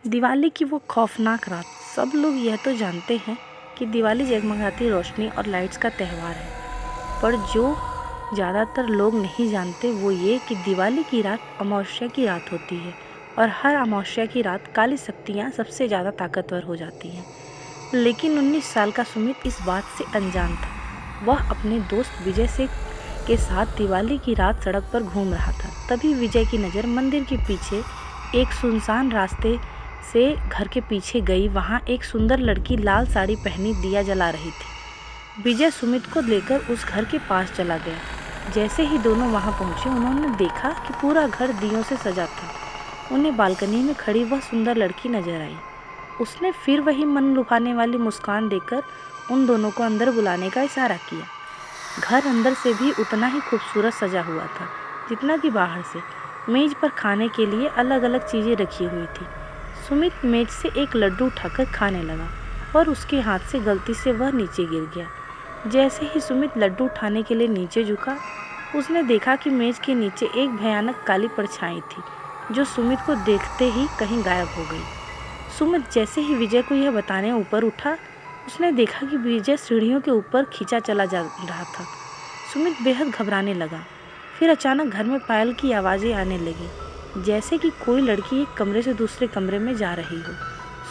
दिवाली की वो खौफनाक रात। सब लोग यह तो जानते हैं कि दिवाली जगमगाती रोशनी और लाइट्स का त्यौहार है, पर जो ज़्यादातर लोग नहीं जानते वो ये कि दिवाली की रात अमावस्या की रात होती है और हर अमावस्या की रात काली शक्तियाँ सबसे ज़्यादा ताकतवर हो जाती हैं। लेकिन 19 साल का सुमित इस बात से अनजान था। वह अपने दोस्त विजय से के साथ दिवाली की रात सड़क पर घूम रहा था। तभी विजय की नज़र मंदिर के पीछे एक सुनसान रास्ते से घर के पीछे गई। वहाँ एक सुंदर लड़की लाल साड़ी पहनी दिया जला रही थी। विजय सुमित को लेकर उस घर के पास चला गया। जैसे ही दोनों वहाँ पहुँचे, उन्होंने देखा कि पूरा घर दियों से सजा था। उन्हें बालकनी में खड़ी वह सुंदर लड़की नजर आई। उसने फिर वही मन लुभाने वाली मुस्कान देकर उन दोनों को अंदर बुलाने का इशारा किया। घर अंदर से भी उतना ही खूबसूरत सजा हुआ था जितना कि बाहर से। मेज पर खाने के लिए अलग अलग चीज़ें रखी हुई थी। सुमित मेज से एक लड्डू उठाकर खाने लगा और उसके हाथ से गलती से वह नीचे गिर गया। जैसे ही सुमित लड्डू उठाने के लिए नीचे झुका, उसने देखा कि मेज के नीचे एक भयानक काली परछाई थी जो सुमित को देखते ही कहीं गायब हो गई। सुमित जैसे ही विजय को यह बताने ऊपर उठा, उसने देखा कि विजय सीढ़ियों के ऊपर खींचा चला जा रहा था। सुमित बेहद घबराने लगा। फिर अचानक घर में पायल की आवाज़ें आने लगी, जैसे कि कोई लड़की एक कमरे से दूसरे कमरे में जा रही हो।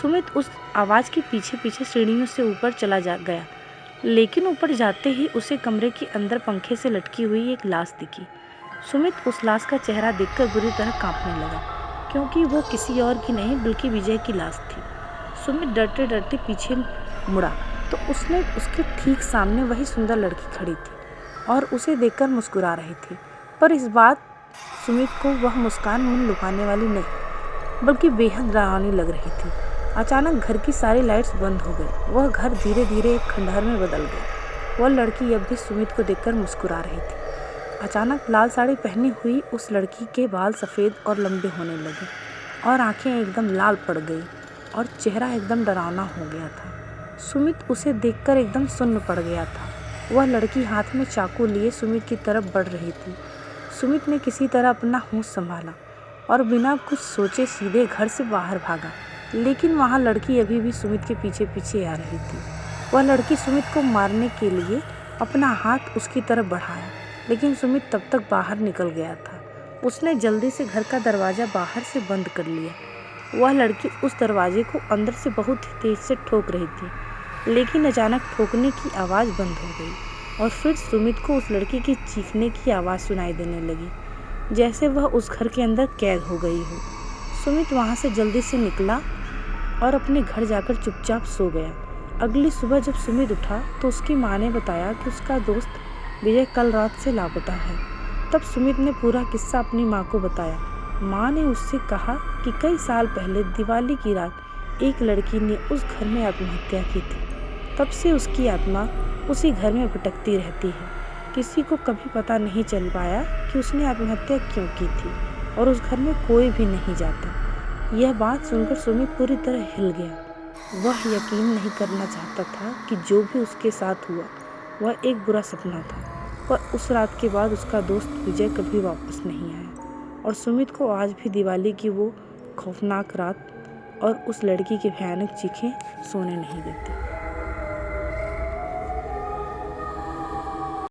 सुमित उस आवाज़ के पीछे पीछे सीढ़ियों से ऊपर चला गया, लेकिन ऊपर जाते ही उसे कमरे के अंदर पंखे से लटकी हुई एक लाश दिखी। सुमित उस लाश का चेहरा देखकर बुरी तरह कांपने लगा, क्योंकि वो किसी और की नहीं बल्कि विजय की लाश थी। सुमित डरते डरते पीछे मुड़ा तो उसने उसके ठीक सामने वही सुंदर लड़की खड़ी थी और उसे देखकर मुस्कुरा रही थी। पर इस बात सुमित को वह मुस्कान मन लुभाने वाली नहीं बल्कि बेहद डरावनी लग रही थी। अचानक घर की सारी लाइट्स बंद हो गई। वह घर धीरे धीरे एक खंडहर में बदल गया। वह लड़की अब भी सुमित को देखकर मुस्कुरा रही थी। अचानक लाल साड़ी पहनी हुई उस लड़की के बाल सफ़ेद और लंबे होने लगे और आंखें एकदम लाल पड़ गई और चेहरा एकदम डरावना हो गया था। सुमित उसे देखकर एकदम सुन्न पड़ गया था। वह लड़की हाथ में चाकू लिए सुमित की तरफ बढ़ रही थी। सुमित ने किसी तरह अपना होश संभाला और बिना कुछ सोचे सीधे घर से बाहर भागा। लेकिन वहाँ लड़की अभी भी सुमित के पीछे पीछे आ रही थी। वह लड़की सुमित को मारने के लिए अपना हाथ उसकी तरफ बढ़ाया, लेकिन सुमित तब तक बाहर निकल गया था। उसने जल्दी से घर का दरवाज़ा बाहर से बंद कर लिया। वह लड़की उस दरवाजे को अंदर से बहुत ही तेज से ठोक रही थी, लेकिन अचानक ठोकने की आवाज़ बंद हो गई और फिर सुमित को उस लड़की की चीखने की आवाज़ सुनाई देने लगी, जैसे वह उस घर के अंदर कैद हो गई हो। सुमित वहाँ से जल्दी से निकला और अपने घर जाकर चुपचाप सो गया। अगली सुबह जब सुमित उठा तो उसकी माँ ने बताया कि उसका दोस्त विजय कल रात से लापता है। तब सुमित ने पूरा किस्सा अपनी माँ को बताया। माँ ने उससे कहा कि कई साल पहले दिवाली की रात एक लड़की ने उस घर में आत्महत्या की थी। तब से उसकी आत्मा उसी घर में भटकती रहती है। किसी को कभी पता नहीं चल पाया कि उसने आत्महत्या क्यों की थी और उस घर में कोई भी नहीं जाता। यह बात सुनकर सुमित पूरी तरह हिल गया। वह यकीन नहीं करना चाहता था कि जो भी उसके साथ हुआ वह एक बुरा सपना था। पर उस रात के बाद उसका दोस्त विजय कभी वापस नहीं आया और सुमित को आज भी दिवाली की वो खौफनाक रात और उस लड़की की भयानक चीखें सोने नहीं देती।